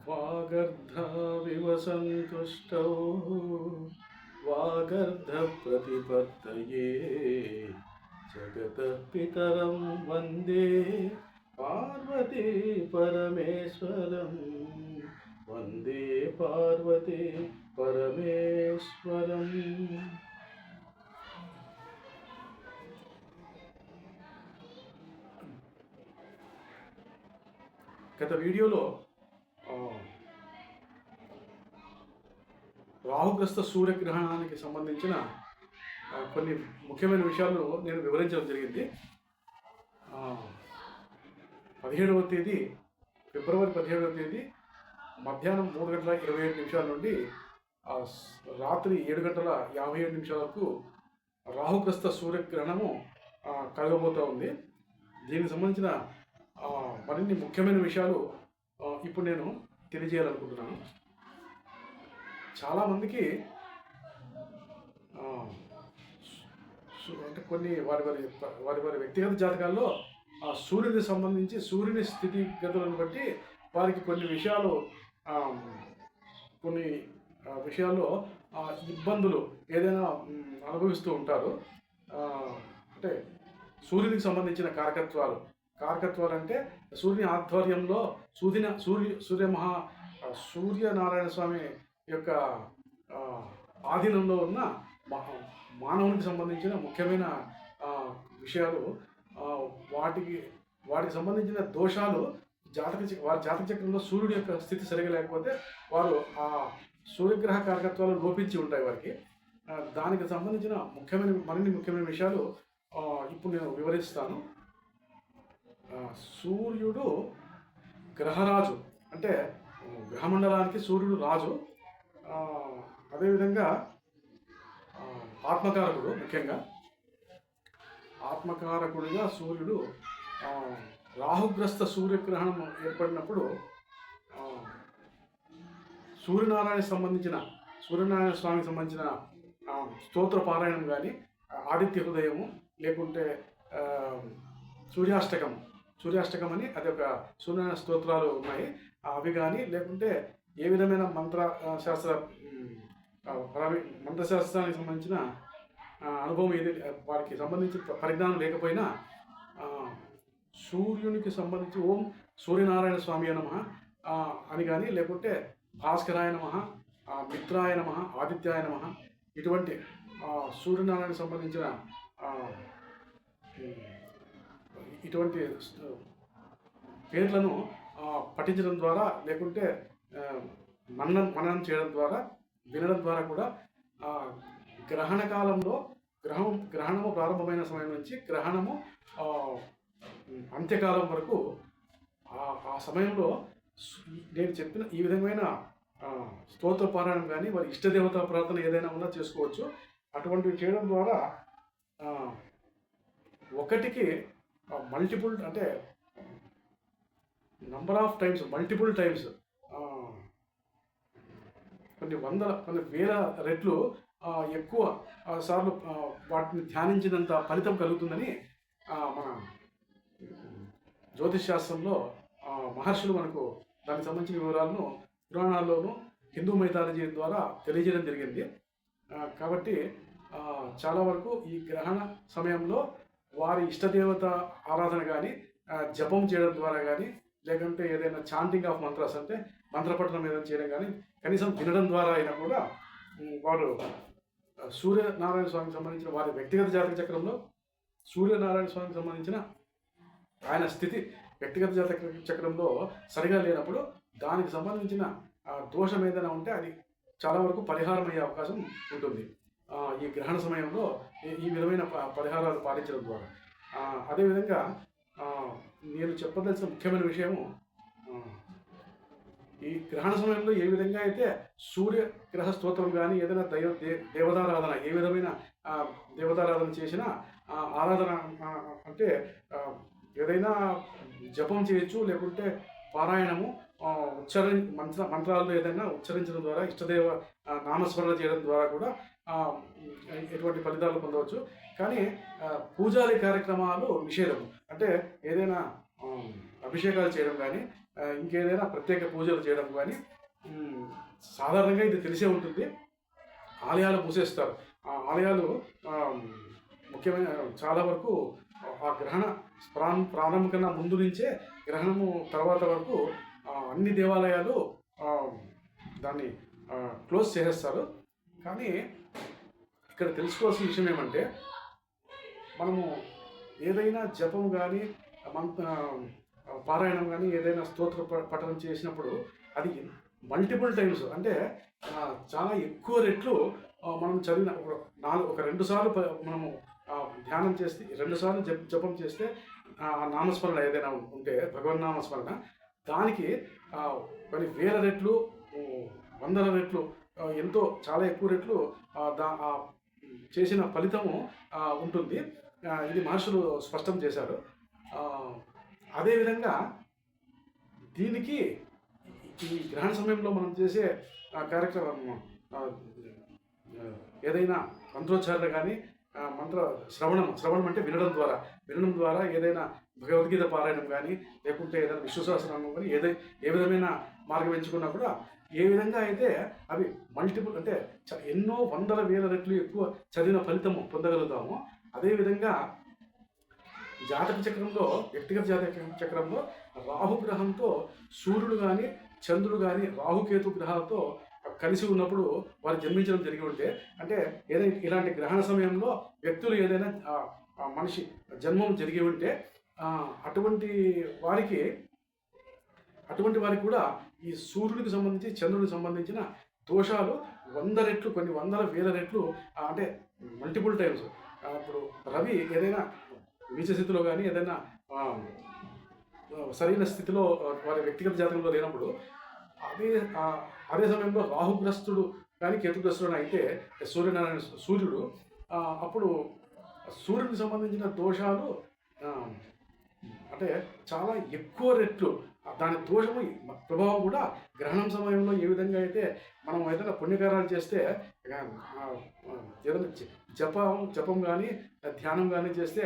वागर्धाविव सन्तुष्टौ वागर्धप्रतिपत्तये जगतः पितरं वन्दे पार्वती परमेश्वरं वन्दे पार्वती परमेश्वरम्। గత వీడియోలో రాహుగ్రస్త సూర్యగ్రహణానికి సంబంధించిన కొన్ని ముఖ్యమైన విషయాలు నేను వివరించడం జరిగింది. 17వ తేదీ ఫిబ్రవరి 17వ తేదీ మధ్యాహ్నం 3:27 నుండి రాత్రి 7:57 వరకు రాహుగ్రస్త సూర్యగ్రహణము కలగబోతూ ఉంది. దీనికి సంబంధించిన మరిన్ని ముఖ్యమైన విషయాలు ఇప్పుడు నేను తెలియజేయాలనుకుంటున్నాను. చాలామందికి అంటే కొన్ని వారి వ్యక్తిగత జాతకాల్లో సూర్యుడికి సంబంధించి సూర్యుని స్థితిగతులను బట్టి వారికి కొన్ని విషయాల్లో ఇబ్బందులు ఏదైనా అనుభవిస్తూ ఉంటారు. అంటే సూర్యునికి సంబంధించిన కారకత్వాలు అంటే సూర్యుని ఆధ్వర్యంలో సూర్యనారాయణ స్వామి యొక్క ఆధీనంలో ఉన్న మానవునికి సంబంధించిన ముఖ్యమైన విషయాలు, వాటికి సంబంధించిన దోషాలు వారి జాతక చక్రంలో సూర్యుడి యొక్క స్థితి సరిగా లేకపోతే వారు ఆ సూర్యగ్రహ కారకత్వాలు లోపించి ఉంటాయి వారికి. దానికి సంబంధించిన మరిన్ని ముఖ్యమైన విషయాలు ఇప్పుడు నేను వివరిస్తాను. సూర్యుడు గ్రహరాజు, అంటే గ్రహమండలానికి సూర్యుడు రాజు. అదేవిధంగా ఆత్మకారకుడు, ముఖ్యంగా ఆత్మకారకుడిగా సూర్యుడు రాహుగ్రస్త సూర్యగ్రహణం ఏర్పడినప్పుడు సూర్యనారాయణ స్వామికి సంబంధించిన స్తోత్ర పారాయణం కానీ, ఆదిత్య హృదయము, లేకుంటే సూర్యాష్టకం అని అదొక సూర్యనారాయణ స్తోత్రాలు ఉన్నాయి. అవి కానీ, లేకుంటే ఏ విధమైన మంత్రశాస్త్రానికి సంబంధించిన అనుభవం వారికి సంబంధించి పరిజ్ఞానం లేకపోయినా సూర్యునికి సంబంధించి ఓం సూర్యనారాయణ స్వామి నమః అని కానీ, లేకుంటే భాస్కరాయ నమః, మిత్రాయ నమః, ఆదిత్యాయ నమః, ఇటువంటి సూర్యనారాయణకు సంబంధించిన ఇటువంటి పేర్లను పఠించడం ద్వారా, లేకుంటే మననం చేయడం ద్వారా, వినడం ద్వారా కూడా గ్రహణ కాలంలో గ్రహణము ప్రారంభమైన సమయం నుంచి గ్రహణము అంత్యకాలం వరకు ఆ సమయంలో నేను చెప్పిన ఈ విధమైన స్తోత్ర పారాయణం కానీ, వారి ఇష్టదేవత ప్రార్థన ఏదైనా ఉన్నా చేసుకోవచ్చు. అటువంటివి చేయడం ద్వారా ఒకటికి మల్టిపుల్, అంటే మల్టిపుల్ టైమ్స్ కొన్ని వేల రెట్లు ఎక్కువ సార్లు వాటిని ధ్యానించినంత ఫలితం కలుగుతుందని మన జ్యోతిష్ శాస్త్రంలో మహర్షులు మనకు దానికి సంబంధించిన వివరాలను పురాణాల్లోనూ హిందూ మైథాలజీ ద్వారా తెలియజేయడం జరిగింది. కాబట్టి చాలా వరకు ఈ గ్రహణ సమయంలో వారి ఇష్టదేవత ఆరాధన కానీ, జపం చేయడం ద్వారా కానీ, లేకుంటే ఏదైనా చాంటింగ్ ఆఫ్ మంత్రాస్ అంటే మంత్రపఠనం ఏదైనా చేయడం కానీ, కనీసం వినడం ద్వారా అయినా కూడా వారు సూర్యనారాయణ స్వామికి సంబంధించిన వారి వ్యక్తిగత జాతక చక్రంలో సూర్యనారాయణ స్వామికి సంబంధించిన ఆయన స్థితి వ్యక్తిగత జాతక చక్రంలో సరిగా లేనప్పుడు దానికి సంబంధించిన దోషం ఏదైనా ఉంటే అది చాలా వరకు పరిహారం అయ్యే అవకాశం ఉంటుంది ఈ గ్రహణ సమయంలో ఈ విధమైన పరిహారాలు పాటించడం ద్వారా. అదేవిధంగా నేను చెప్పదలసిన ముఖ్యమైన విషయము, ఈ గ్రహణ సమయంలో ఏ విధంగా అయితే సూర్యగ్రహ స్తోత్రం కానీ, ఏదైనా దేవతారాధన, ఏ విధమైన దేవతారాధన చేసినా ఆరాధన అంటే ఏదైనా జపం చేయొచ్చు, లేకుంటే పారాయణము మంత్రాల్లో ఏదైనా ఉచ్చరించడం ద్వారా, ఇష్టదేవ నామస్మరణ చేయడం ద్వారా కూడా ఎటువంటి ఫలితాలు పొందవచ్చు. కానీ పూజాది కార్యక్రమాలు నిషేధం. అంటే ఏదైనా అభిషేకాలు చేయడం కానీ, ఇంకేదైనా ప్రత్యేక పూజలు చేయడం కానీ సాధారణంగా ఇది తెలిసే ఉంటుంది. ఆలయాలు మూసేస్తారు. ఆ ఆలయాలు ముఖ్యమైన చాలా వరకు ఆ గ్రహణ ప్రారంభం కన్నా ముందు నుంచే గ్రహణము తర్వాత వరకు అన్ని దేవాలయాలు దాన్ని క్లోజ్ చేసేస్తారు. కానీ ఇక్కడ తెలుసుకోవాల్సిన విషయం ఏమంటే, మనము ఏదైనా జపం కానీ పారాయణం కానీ ఏదైనా స్తోత్ర పఠనం చేసినప్పుడు అది మల్టిపుల్ టైమ్స్, అంటే చాలా ఎక్కువ రెట్లు మనం చదివిన ఒక 2 సార్లు మనము ధ్యానం చేస్తే, 2 సార్లు జపం చేస్తే నామస్మరణ ఏదైనా ఉంటే భగవన్నామస్మరణ, దానికి కొన్ని వేల రెట్లు, వందల రెట్లు, ఎంతో చాలా ఎక్కువ రెట్లు చేసిన ఫలితము ఉంటుంది. ఇది మహర్షులు స్పష్టం చేశారు. అదేవిధంగా దీనికి ఈ గ్రహణ సమయంలో మనం చేసే కార్యక్రమం ఏదైనా మంత్రోచ్చారణ కానీ మంత్ర శ్రవణం అంటే వినడం ద్వారా ఏదైనా భగవద్గీత పారాయణం కానీ లేకుంటే ఏదైనా విష్ణు సహస్రనామం కానీ ఏ విధమైన మార్గం ఎంచుకున్నా కూడా ఏ విధంగా అయితే అవి మల్టిపుల్, అంటే ఎన్నో వందల వేల రెట్లు ఎక్కువ చదివిన ఫలితము పొందగలుగుతాము. అదేవిధంగా జాతక చక్రంలో, వ్యక్తిగత జాతక చక్రంలో రాహుగ్రహంతో సూర్యుడు కానీ చంద్రుడు కానీ రాహుకేతు గ్రహాలతో కలిసి ఉన్నప్పుడు వారు జన్మించడం జరిగి ఉంటే, అంటే ఏదైనా ఇలాంటి గ్రహణ సమయంలో వ్యక్తులు ఏదైనా మనిషి జన్మం జరిగి ఉంటే అటువంటి వారికి కూడా ఈ సూర్యుడికి సంబంధించి చంద్రుడికి సంబంధించిన దోషాలు 100 రెట్లు, కొన్ని వందల వేల రెట్లు, అంటే మల్టిపుల్ టైమ్స్. ఇప్పుడు రవి ఏదైనా నీచ స్థితిలో కానీ ఏదైనా సరైన స్థితిలో వారి వ్యక్తిగత జాతకంలో లేనప్పుడు అదే సమయంలో రాహుగ్రస్తుడు కానీ కేతుగ్రస్తుడు అయితే సూర్యుడు అప్పుడు సూర్యుడికి సంబంధించిన దోషాలు అంటే చాలా ఎక్కువ రెట్లు, దాని దోషము ప్రభావం కూడా గ్రహణం సమయంలో ఏ విధంగా అయితే మనం ఏదైనా పుణ్యకారాలు చేస్తే ఏదైనా జపం కానీ ధ్యానం కానీ చేస్తే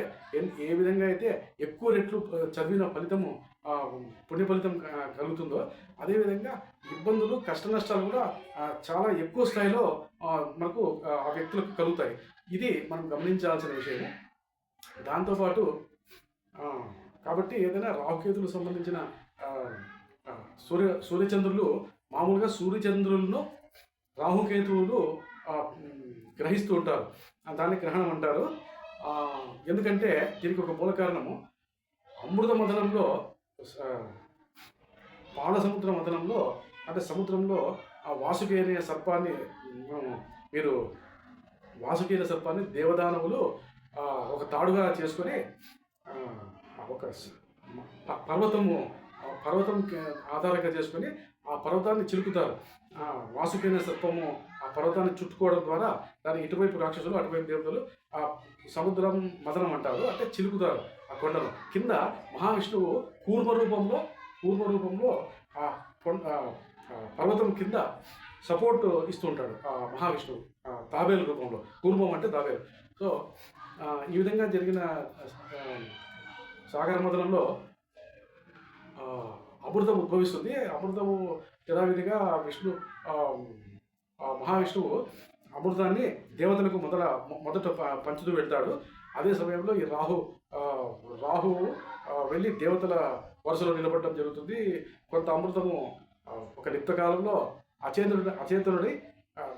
ఏ విధంగా అయితే ఎక్కువ రెట్లు చదివిన ఫలితము పుణ్య ఫలితం కలుగుతుందో, అదేవిధంగా ఇబ్బందులు కష్ట నష్టాలు కూడా చాలా ఎక్కువ స్థాయిలో మనకు ఆ వ్యక్తులకు కలుగుతాయి. ఇది మనం గమనించాల్సిన విషయము. దాంతోపాటు కాబట్టి ఏదైనా రాహుకేతులకు సంబంధించిన సూర్యచంద్రులు మామూలుగా సూర్యచంద్రులను రాహుకేతువులు గ్రహిస్తూ ఉంటారు. దాన్ని గ్రహణం అంటారు. ఎందుకంటే దీనికి ఒక మూల కారణము అమృత మథనంలో, పాల సముద్ర మథనంలో, అంటే సముద్రంలో ఆ వాసుకి సర్పాన్ని దేవదానవులు ఒక తాడుగా చేసుకొని ఒక పర్వతం ఆధారంగా చేసుకొని ఆ పర్వతాన్ని చిలుకుతారు. వాసుకైన సర్పము ఆ పర్వతాన్ని చుట్టుకోవడం ద్వారా దాని ఇటువైపు రాక్షసులు అటువైపు దేవతలు ఆ సముద్రం మదనం అంటారు, అంటే చిలుకుతారు ఆ కొండను. కింద మహావిష్ణువు కూర్మ రూపంలో ఆ పర్వతం కింద సపోర్ట్ ఇస్తూ ఉంటాడు ఆ మహావిష్ణువు తాబేలు రూపంలో. కూర్మం అంటే తాబేలు. సో ఈ విధంగా జరిగిన సాగర మదనంలో అమృతం ఉద్భవిస్తుంది. అమృతము యథావిధిగా మహావిష్ణువు అమృతాన్ని దేవతలకు మొదట పంచుతూ వెళ్తాడు. అదే సమయంలో ఈ రాహువు వెళ్ళి దేవతల వరుసలో నిలబడడం జరుగుతుంది. కొంత అమృతము ఒక లిప్త కాలంలో అచేతనుడై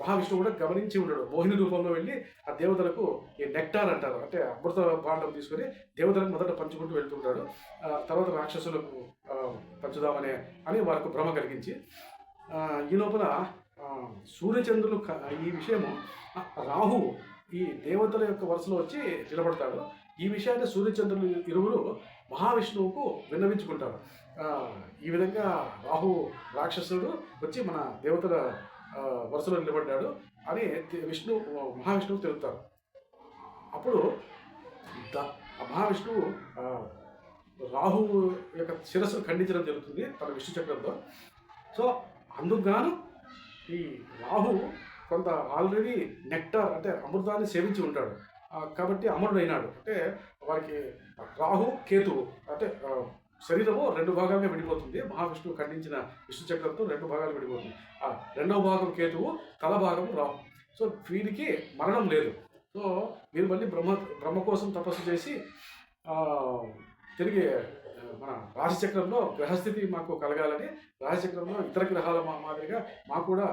మహావిష్ణువు కూడా గమనించి ఉండడు. మోహిని రూపంలో వెళ్ళి ఆ దేవతలకు ఈ నెక్టార్ అంటారు, అంటే అమృత భాండం తీసుకొని దేవతలకు మొదట పంచుకుంటూ వెళ్తుంటాడు. తర్వాత రాక్షసులకు పంచుదామని వారికి భ్రమ కలిగించి, ఈ లోపల సూర్యచంద్రులు ఈ విషయము రాహు ఈ దేవతల యొక్క వరుసలో వచ్చి నిలబడతాడు. ఈ విషయాన్ని సూర్యచంద్రులు ఇరువురు మహావిష్ణువుకు విన్నవించుకుంటారు. ఈ విధంగా రాక్షసుడు వచ్చి మన దేవతల వరుసలో నిలబడ్డాడు అని మహావిష్ణువు తెలుపుతారు. అప్పుడు మహావిష్ణువు రాహువు యొక్క శిరస్సును ఖండించడం జరుగుతుంది తన విష్ణు చక్రంతో. సో అందుకు గాను ఈ రాహు కొంత ఆల్రెడీ నెక్టార్ అంటే అమృతాన్ని సేవించి ఉంటాడు కాబట్టి అమరుడైనాడు. అంటే వారికి రాహు కేతువు అంటే శరీరము రెండు భాగాలుగా విడిపోతుంది. మహావిష్ణువు ఖండించిన విష్ణు చక్రంతో రెండు భాగాలు విడిపోతుంది. ఆ రెండవ భాగం కేతువు, తల భాగం రాహు. సో వీరికి మరణం లేదు. సో వీరు మళ్ళీ బ్రహ్మ కోసం తపస్సు చేసి తిరిగి మన రాశిచక్రంలో గ్రహస్థితి మాకు కలగాలని, రాశిచక్రంలో ఇతర గ్రహాల మాదిరిగా మాకు కూడా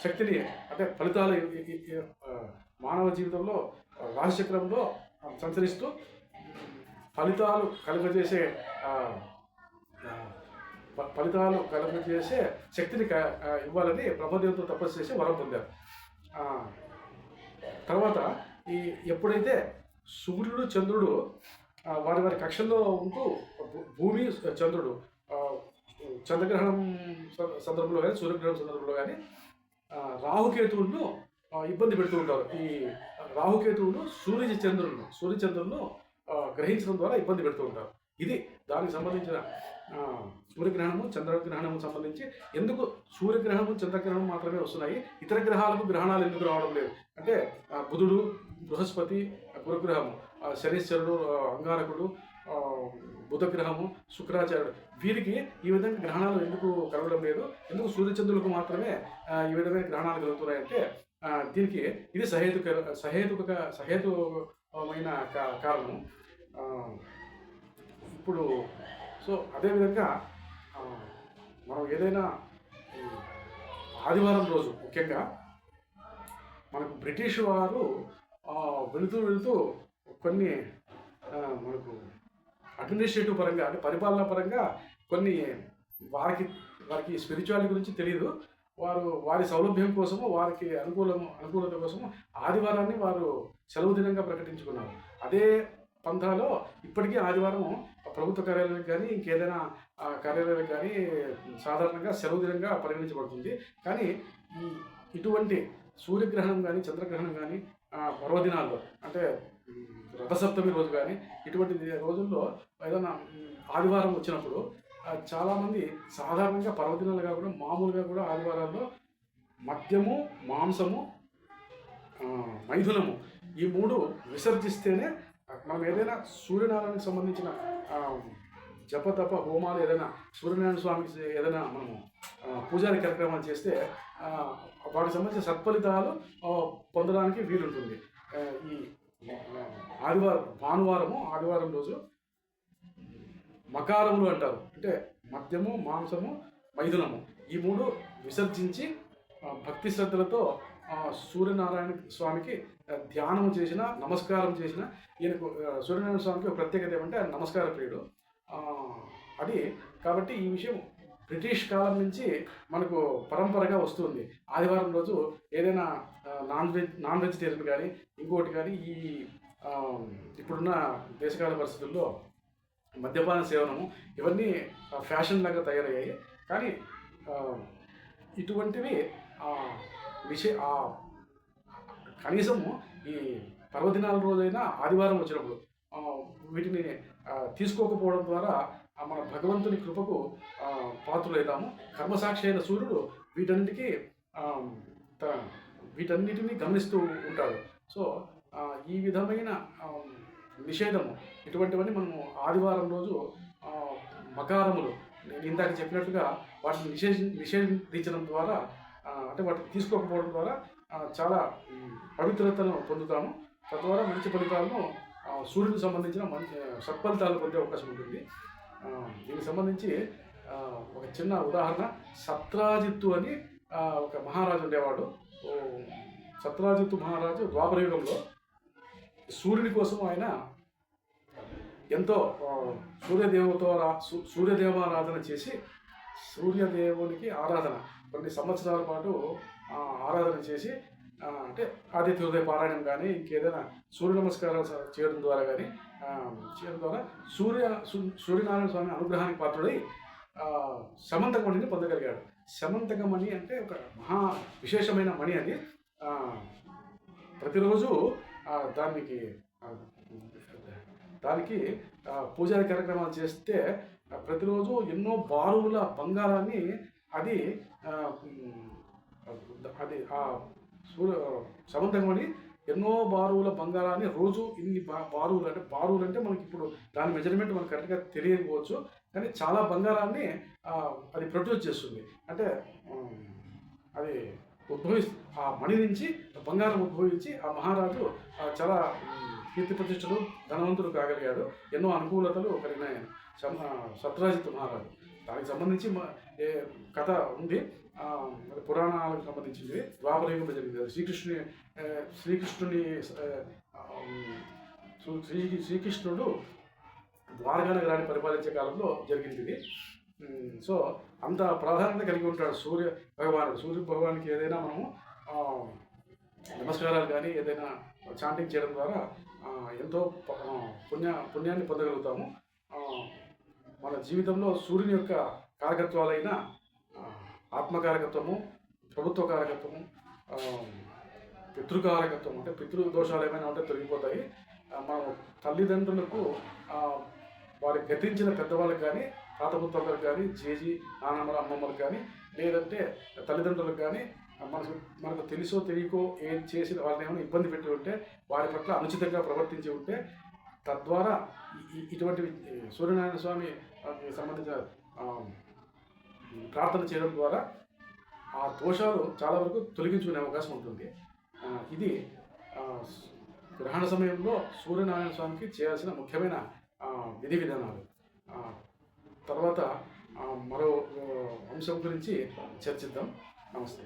శక్తిని అంటే ఫలితాలు మానవ జీవితంలో రాశిచక్రంలో సంచరిస్తూ ఫలితాలు కలుగజేసే శక్తిని ఇవ్వాలని బ్రహ్మదేవుతో తపస్సు చేసి వరం పొందారు. తర్వాత ఎప్పుడైతే సూర్యుడు చంద్రుడు వారి వారి కక్షల్లో ఉంటూ భూమి చంద్రుడు చంద్రగ్రహణం సందర్భంలో కానీ సూర్యగ్రహణం సందర్భంలో కానీ రాహుకేతువులను ఇబ్బంది పెడుతూ ఉంటారు. ఈ రాహుకేతువులు సూర్యచంద్రులను గ్రహించడం ద్వారా ఇబ్బంది పెడుతూ ఉంటారు. ఇది దానికి సంబంధించిన సూర్యగ్రహణము చంద్రగ్రహణము సంబంధించి ఎందుకు సూర్యగ్రహణము చంద్రగ్రహణం మాత్రమే వస్తున్నాయి, ఇతర గ్రహాలకు గ్రహణాలు ఎందుకు రావడం లేదు అంటే బుధుడు, బృహస్పతి, గురుగ్రహము, శనీశ్వరుడు, అంగారకుడు, బుధగ్రహము, శుక్రాచార్యుడు వీరికి ఈ విధంగా గ్రహణాలు ఎందుకు కలగడం లేదు, ఎందుకు సూర్యచంద్రులకు మాత్రమే ఈ విధమైన గ్రహణాలు కలుగుతున్నాయంటే దీనికి ఇది సహేతుకమైన కారణం. ఇప్పుడు సో అదేవిధంగా మనం ఏదైనా ఆదివారం రోజు ముఖ్యంగా మనకు బ్రిటిష్ వారు వెళుతూ కొన్ని మనకు అడ్మినిస్ట్రేటివ్ పరంగా అంటే పరిపాలన పరంగా కొన్ని వారికి స్పిరిచువాలిటీ గురించి తెలియదు. వారి సౌలభ్యం కోసము వారికి అనుకూలత కోసము ఆదివారాన్ని వారు సెలవు దినంగా ప్రకటించుకున్నారు. అదే పంథాలో ఇప్పటికీ ఆదివారం ప్రభుత్వ కార్యాలయాలకు కానీ ఇంకేదైనా కార్యాలయాలకు కానీ సాధారణంగా సెలవు దినంగా పరిగణించబడుతుంది. కానీ ఇటువంటి సూర్యగ్రహణం కానీ చంద్రగ్రహణం కానీ పర్వదినాల్లో అంటే రథసప్తమి రోజు కానీ ఇటువంటి రోజుల్లో ఏదైనా ఆదివారం వచ్చినప్పుడు చాలామంది సాధారణంగా పర్వదినాలుగా కూడా మామూలుగా కూడా ఆదివారాల్లో మద్యము, మాంసము, మైథునము ఈ మూడు విసర్జిస్తేనే మనం ఏదైనా సూర్యనారాయణకు సంబంధించిన జపతప హోమాలు ఏదైనా సూర్యనారాయణ స్వామికి ఏదైనా మనము పూజారి కార్యక్రమాలు చేస్తే వాటికి సంబంధించిన సత్ఫలితాలు పొందడానికి వీలుంటుంది. ఈ ఆదివారం రోజు మకారములు అంటారు, అంటే మద్యము, మాంసము, మైథునము ఈ మూడు విసర్జించి భక్తి శ్రద్ధలతో సూర్యనారాయణ స్వామికి ధ్యానం చేసిన, నమస్కారం చేసిన, ఈయనకు సూర్యనారాయణ స్వామికి ప్రత్యేకత ఏమంటే ఆయన నమస్కార ప్రియుడు. అది కాబట్టి ఈ విషయం బ్రిటిష్ కాలం నుంచి మనకు పరంపరగా వస్తుంది. ఆదివారం రోజు ఏదైనా నాన్ వెజిటేరియన్ కానీ ఇంకోటి కానీ ఇప్పుడున్న దేశకాల పరిస్థితుల్లో మద్యపాన సేవనము ఇవన్నీ ఫ్యాషన్ లాగా తయారయ్యాయి. కానీ ఇటువంటివి కనీసము ఈ పర్వదినాల రోజైనా ఆదివారం వచ్చినప్పుడు వీటిని తీసుకోకపోవడం ద్వారా మన భగవంతుని కృపకు పాత్రులైతాము. కర్మసాక్షి అయిన సూర్యుడు వీటన్నిటిని గమనిస్తూ ఉంటాడు. సో ఈ విధమైన నిషేధము ఇటువంటివన్నీ మనము ఆదివారం రోజు మకారములు నేను ఇందాక చెప్పినట్టుగా వాటిని నిషేధించడం ద్వారా అంటే వాటిని తీసుకోకపోవడం ద్వారా చాలా పవిత్రతను పొందుతాము. తద్వారా మంచి ఫలితాలను సూర్యుడికి సంబంధించిన మంచి సత్ఫలితాలు పొందే అవకాశం ఉంటుంది. దీనికి సంబంధించి ఒక చిన్న ఉదాహరణ, సత్రాజిత్తు అని ఒక మహారాజు ఉండేవాడు. సత్రాజిత్తు మహారాజు ద్వాపరయుగంలో సూర్యుని కోసం ఆయన ఎంతో సూర్యదేవారాధన చేసి సూర్యదేవునికి కొన్ని సంవత్సరాల పాటు ఆరాధన చేసి అంటే ఆదిత్య హృదయ పారాయణం కానీ ఇంకేదైనా సూర్య నమస్కారాలు చేయడం ద్వారా సూర్యనారాయణ స్వామి అనుగ్రహానికి పాత్రుడై సమంతకమణిని పొందగలిగాడు. సమంతకమణి అంటే ఒక మహా విశేషమైన మణి అది. ప్రతిరోజు దానికి పూజారి కార్యక్రమాలు చేస్తే ప్రతిరోజు ఎన్నో బారుల బంగారాన్ని అది సమంతకమణి ఎన్నో బారువుల బంగారాన్ని రోజు ఇన్ని బారువులు అంటే మనకి ఇప్పుడు దాని మెజర్మెంట్ మనకు కరెక్ట్గా తెలియకపోవచ్చు, కానీ చాలా బంగారాన్ని అది ప్రొడ్యూస్ చేస్తుంది. అంటే అది ఆ మణి నుంచి బంగారం ఉద్భవించి ఆ మహారాజు చాలా కీర్తి ప్రతిష్టలు ధనవంతుడు కాగలిగాడు. ఎన్నో అనుకూలతలు కలిగినాయి సత్రాజిత్ మహారాజు. దానికి సంబంధించి కథ ఉంది, పురాణాలకు సంబంధించింది. ద్వాపరయుగంలో జరిగింది. శ్రీకృష్ణుడు ద్వారకా నగరాన్ని పరిపాలించే కాలంలో జరిగింది ఇది. సో అంత ప్రాధాన్యత కలిగి ఉంటాడు సూర్య భగవానికి ఏదైనా మనము నమస్కారాలు కానీ ఏదైనా చాంటింగ్ చేయడం ద్వారా ఎంతో పుణ్యాన్ని పొందగలుగుతాము. మన జీవితంలో సూర్యుని యొక్క కారకత్వాలైన ఆత్మకారకత్వము, ప్రభుత్వ కారకత్వము, పితృకారకత్వం అంటే పితృదోషాలు ఏమైనా ఉంటే తొలగిపోతాయి. మనం తల్లిదండ్రులకు వారి గతించిన పెద్దవాళ్ళకి కానీ, తాత ముత్తాతలకు కానీ, జేజీ నాన్నమ్మల అమ్మమ్మలకు కానీ, లేదంటే తల్లిదండ్రులకు కానీ మనకు తెలుసో తెలియకో ఏం చేసిన వాళ్ళని ఏమైనా ఇబ్బంది పెట్టి ఉంటే, వారి పట్ల అనుచితంగా ప్రవర్తించి ఉంటే, తద్వారా ఇటువంటి సూర్యనారాయణ స్వామి సంబంధించిన ప్రార్థన చేయడం ద్వారా ఆ దోషాలు చాలా వరకు తొలగించుకునే అవకాశం ఉంటుంది. ఇది గ్రహణ సమయంలో సూర్యనారాయణ స్వామికి చేయాల్సిన ముఖ్యమైన విధి విధానాలు. తర్వాత మరో అంశం గురించి చర్చిద్దాం. నమస్తే.